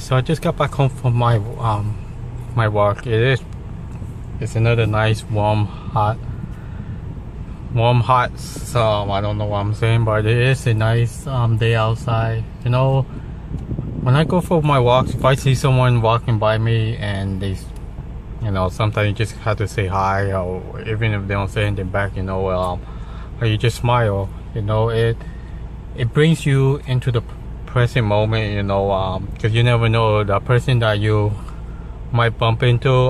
So I just got back home from my work. It's another nice warm hot so I don't know what I'm saying, but it is a nice day outside. You know, when I go for my walks, if I see someone walking by me and they, you know, sometimes you just have to say hi, or even if they don't say anything back, you know, or you just smile. You know, it brings you into the present moment, you know, because you never know, the person that you might bump into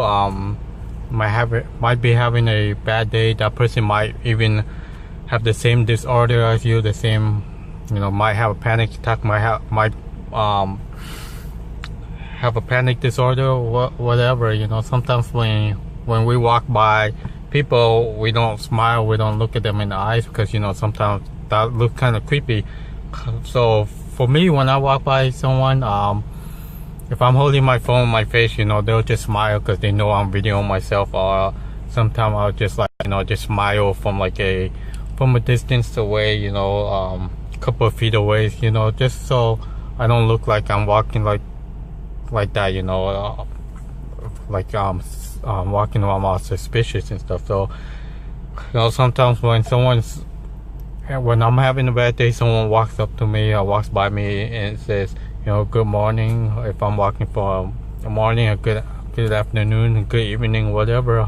might be having a bad day. That person might even have the same disorder as you, the same, you know, might have a panic attack, might have a panic disorder, whatever. You know, sometimes when we walk by people, we don't smile, we don't look at them in the eyes, because, you know, sometimes that looks kind of creepy. So for me, when I walk by someone, if I'm holding my phone in my face, you know, they'll just smile because they know I'm videoing myself. Or sometimes I'll just, like, you know, just smile from a distance away, you know, a couple of feet away, you know, just so I don't look like I'm walking like that, you know, walking around all suspicious and stuff. So, you know, sometimes when I'm having a bad day, someone walks up to me or walks by me and says, you know, good morning. If I'm walking for a morning, a good afternoon, a good evening, whatever,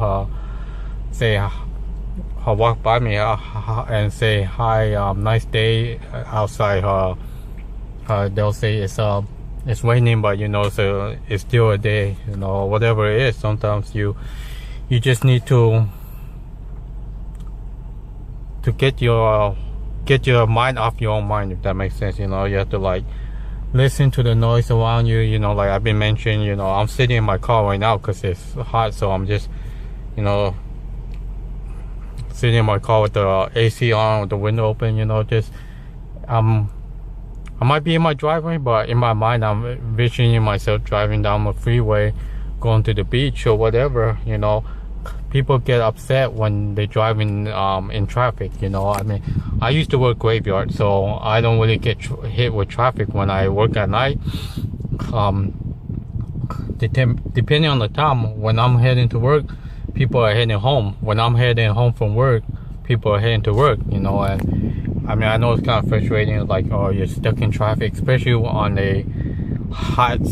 walk by me and say hi, nice day outside. They'll say it's raining, but, you know, so it's still a day, you know, whatever it is. Sometimes you just need to get your mind off your own mind, if that makes sense. You know, you have to, like, listen to the noise around you. You know, like I've been mentioning, you know, I'm sitting in my car right now because it's hot, so I'm just, you know, sitting in my car with the AC on, with the window open, you know, just I might be in my driveway, but in my mind I'm envisioning myself driving down the freeway, going to the beach or whatever. You know, people get upset when they drive in traffic. You know, I mean, I used to work graveyard, so I don't really get hit with traffic when I work at night. Depending on the time, when I'm heading to work, people are heading home. When I'm heading home from work, people are heading to work, you know. And I mean, I know it's kind of frustrating, like, oh, you're stuck in traffic, especially on a hot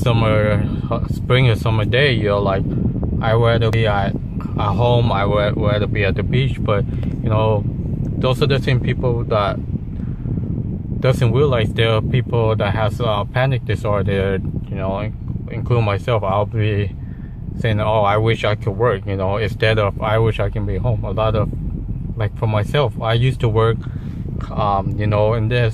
spring or summer day. You're like, I'd rather be at home, I would rather be at the beach. But, you know, those are the same people that doesn't realize there are people that has panic disorder, you know, including myself. I'll be saying, oh, I wish I could work, you know, instead of I wish I can be home. A lot of, like, for myself, I used to work, you know, and there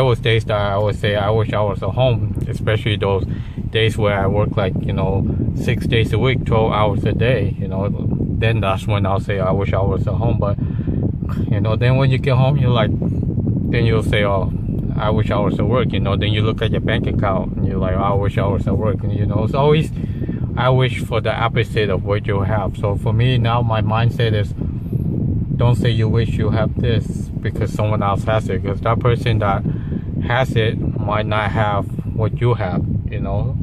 was days that I would say I wish I was at home, especially those days where I work, like, you know, 6 days a week, 12 hours a day, you know. Then that's when I'll say I wish I was at home. But, you know, then when you get home, you're like, then you'll say, oh, I wish I was at work, you know. Then you look at your bank account and you're like, oh, I wish I was at work. And, you know, it's always, I wish for the opposite of what you have. So for me now, my mindset is, don't say you wish you have this because someone else has it, because that person that has it might not have what you have, you know.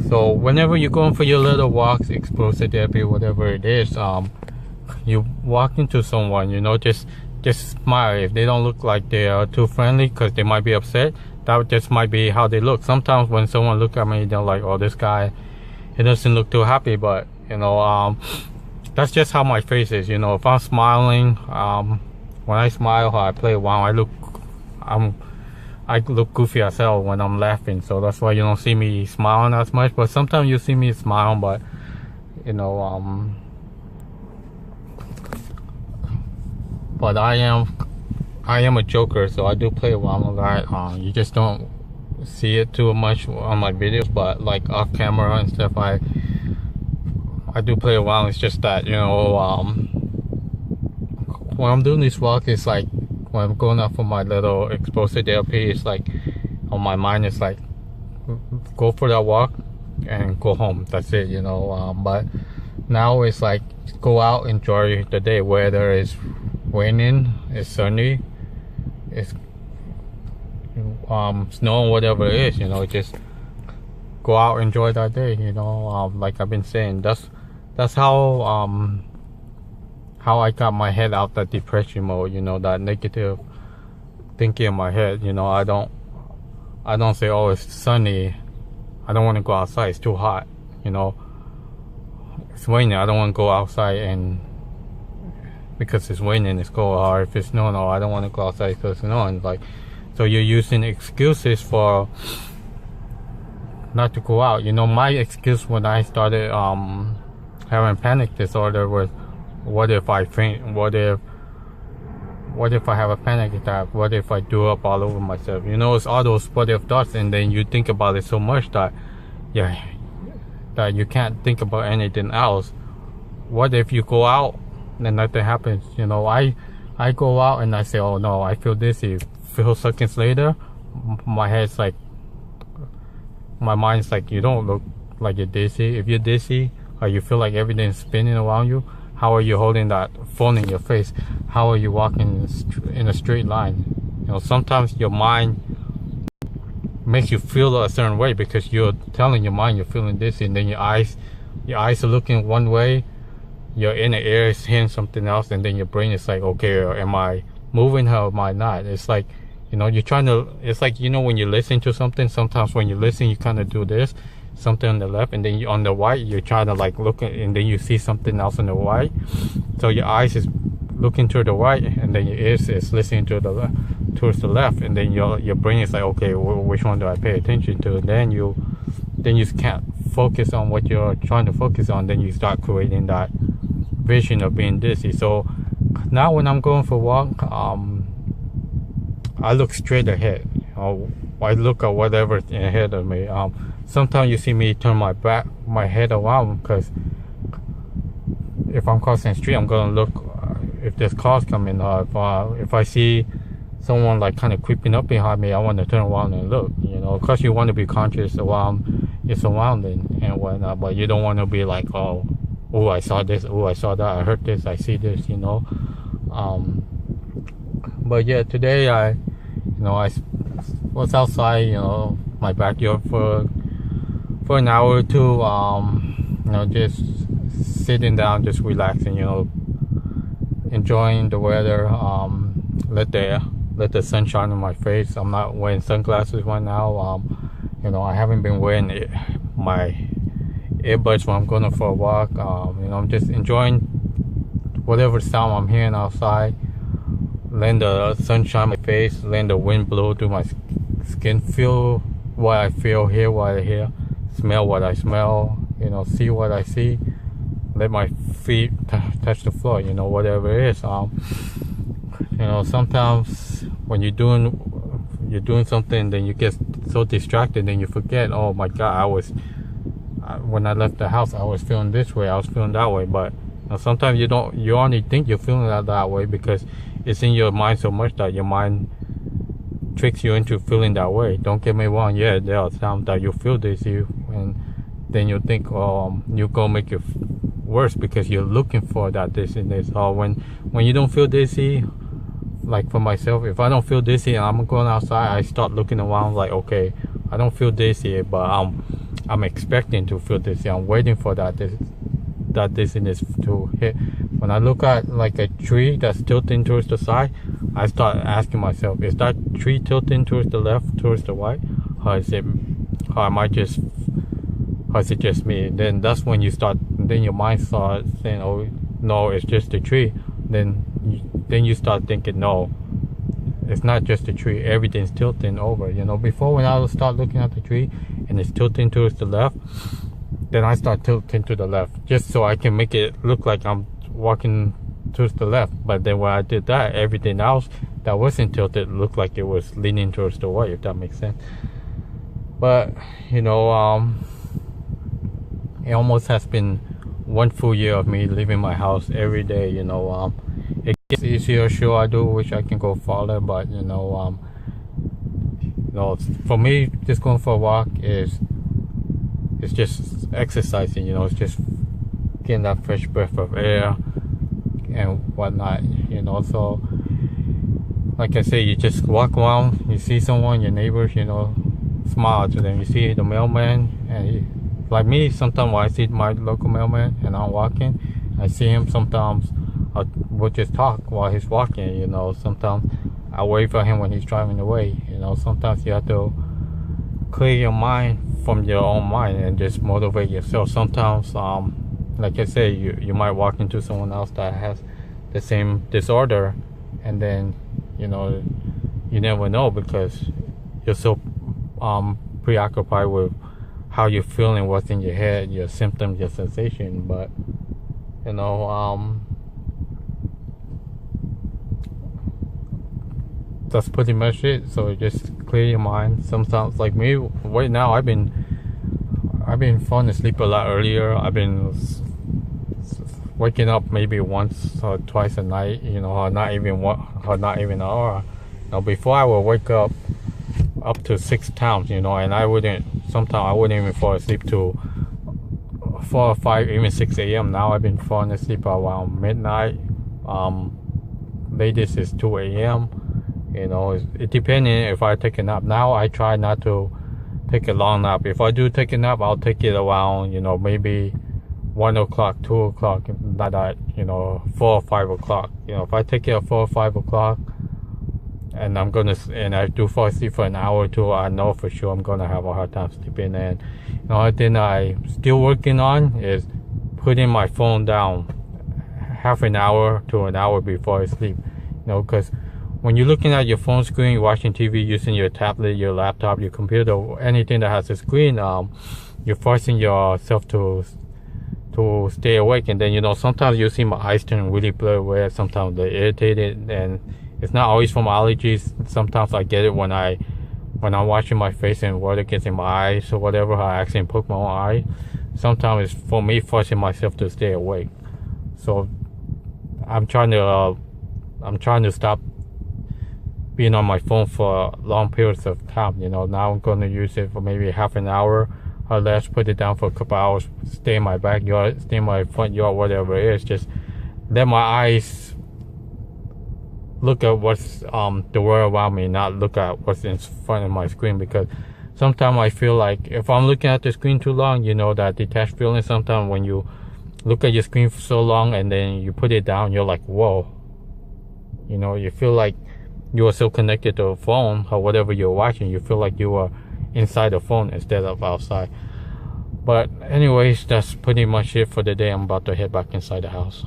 So whenever you're going for your little walks, explosive therapy, whatever it is, you walk into someone, you know, just smile. If they don't look like they are too friendly, because they might be upset, that just might be how they look. Sometimes when someone look at me, they're like, oh, this guy, he doesn't look too happy. But, you know, that's just how my face is. You know, if I'm smiling, when I smile, I play around, I look goofy as hell when I'm laughing. So that's why you don't see me smiling as much. But sometimes you see me smiling, but, you know, but I am a joker, so I do play around a lot. You just don't see it too much on my videos, but like off camera and stuff, I do play around. It's just that, you know, when I'm doing this walk, it's like, when I'm going out for my little explosive therapy, it's like, on my mind, it's like, go for that walk and go home. That's it, you know. But now it's like, go out, enjoy the day, whether it's raining, it's sunny, it's snowing, whatever it is, you know. Just go out, enjoy that day, you know. Like I've been saying, that's how I got my head out that depression mode, you know, that negative thinking in my head. You know, I don't say, oh, it's sunny, I don't want to go outside, it's too hot, you know. It's raining, I don't want to go outside and because it's raining, it's cold. Or if it's snowing, I don't want to go outside because it's snowing. Like, so you're using excuses for not to go out. You know, my excuse when I started having panic disorder was, what if I faint? What if I have a panic attack? What if I threw up all over myself? You know, it's all those what if thoughts, and then you think about it so much that that you can't think about anything else. What if you go out and nothing happens? You know, I go out and I say, oh no, I feel dizzy. Few seconds later, my head's like, my mind's like, you don't look like you're dizzy. If you're dizzy or you feel like everything's spinning around you, how are you holding that phone in your face? How are you walking in a straight line? You know, sometimes your mind makes you feel a certain way because you're telling your mind you're feeling dizzy, and then your eyes are looking one way, your inner ear is hearing something else, and then your brain is like, okay, am I moving or am I not? It's like, you know, you're trying to, it's like, you know, when you listen to something, sometimes when you listen, you kind of do this, something on the left, and then on the right, you're trying to like look, and then you see something else on the right. So your eyes is looking to the right, and then your ears is listening to the left, towards the left, and then your brain is like, okay, which one do I pay attention to? And then you can't focus on what you're trying to focus on. Then you start creating that vision of being dizzy. So now when I'm going for a walk, I look straight ahead. You know, I look at whatever's ahead of me. Sometimes you see me turn my head around, because if I'm crossing the street, I'm gonna look if there's cars coming. If I see someone like kind of creeping up behind me, I want to turn around and look. You know, because you want to be conscious around your surrounding and whatnot, but you don't want to be like, oh, I saw this, oh, I saw that, I heard this, I see this. You know. But yeah, today I was outside, you know, my backyard for an hour or two, you know, just sitting down, just relaxing, you know, enjoying the weather, let the sun shine on my face. I'm not wearing sunglasses right now. You know, I haven't been wearing my earbuds when I'm going for a walk. You know, I'm just enjoying whatever sound I'm hearing outside. Letting the sunshine on my face, letting the wind blow through my skin, feel what I feel, hear what I hear, smell what I smell, you know, see what I see, let my feet touch the floor, you know, whatever it is. You know, sometimes when you're doing something, then you get so distracted, then you forget, oh my God, when I left the house, I was feeling this way, I was feeling that way. But you know, sometimes you only think you're feeling that way because it's in your mind so much that your mind tricks you into feeling that way. Don't get me wrong, yeah, there are times that you feel dizzy, and then you think, you go make it worse because you're looking for that dizziness. Or when you don't feel dizzy, like for myself, if I don't feel dizzy and I'm going outside, I start looking around like, okay, I don't feel dizzy, but I'm expecting to feel dizzy. I'm waiting for that dizziness to hit. When I look at like a tree that's tilting towards the side, I start asking myself, is that tree tilting towards the left, towards the right, or is it just me? Then that's when then your mind starts saying, oh no, it's just a tree. Then you start thinking, no, it's not just a tree, everything's tilting over. You know, before, when I would start looking at the tree and it's tilting towards the left, then I start tilting to the left just so I can make it look like I'm walking towards the left. But then when I did that, everything else that wasn't tilted looked like it was leaning towards the right, if that makes sense. But you know, it almost has been 1 full year of me leaving my house every day. You know, it gets easier, sure, I do wish I can go farther, but you know, for me, just going for a walk it's just exercising. You know, it's just getting that fresh breath of air and whatnot. You know, so like I say, you just walk around, you see someone, your neighbors, you know, smile to them. You see the mailman, and like me, sometimes when I see my local mailman and I'm walking, I see him, sometimes we'll just talk while he's walking, you know. Sometimes I wait for him when he's driving away, you know. Sometimes you have to clear your mind from your own mind and just motivate yourself. Sometimes, like I say, you might walk into someone else that has the same disorder, and then, you know, you never know, because you're so preoccupied with how you're feeling, what's in your head, your symptoms, your sensation. But, you know, that's pretty much it. So just clear your mind. Sometimes, like me right now, I've been falling asleep a lot earlier. I've been waking up maybe once or twice a night, you know, or not even an hour. You know, before I would wake up to 6 times, you know, and sometimes I wouldn't even fall asleep till 4 or 5, even 6 a.m. Now I've been falling asleep around midnight. Latest is 2 a.m. You know, it depending if I take a nap. Now I try not to take a long nap. If I do take a nap, I'll take it around, you know, maybe 1 o'clock, 2 o'clock, not that, you know, 4 or 5 o'clock. You know, if I take it at 4 or 5 o'clock, and I do fall asleep for an hour or two, I know for sure I'm gonna have a hard time sleeping. And the only thing I'm still working on is putting my phone down half an hour to an hour before I sleep. You know, because when you're looking at your phone screen, you're watching TV, using your tablet, your laptop, your computer, anything that has a screen, you're forcing yourself to stay awake. And then, you know, sometimes you see my eyes turn really blurry, sometimes they're irritated, and it's not always from allergies. Sometimes I get it when I'm washing my face and water gets in my eyes or whatever. I accidentally poke my own eye. Sometimes it's for me forcing myself to stay awake. So I'm trying to stop being on my phone for long periods of time. You know, now I'm going to use it for maybe half an hour or less, put it down for a couple hours, stay in my backyard, stay in my front yard, whatever it is. Just let my eyes look at what's the world around me, not look at what's in front of my screen. Because sometimes I feel like if I'm looking at the screen too long, you know, that detached feeling, sometimes when you look at your screen for so long and then you put it down, you're like, whoa, you know, you feel like you are so connected to a phone or whatever you're watching. You feel like you are inside the phone instead of outside. But anyways, that's pretty much it for the day. I'm about to head back inside the house.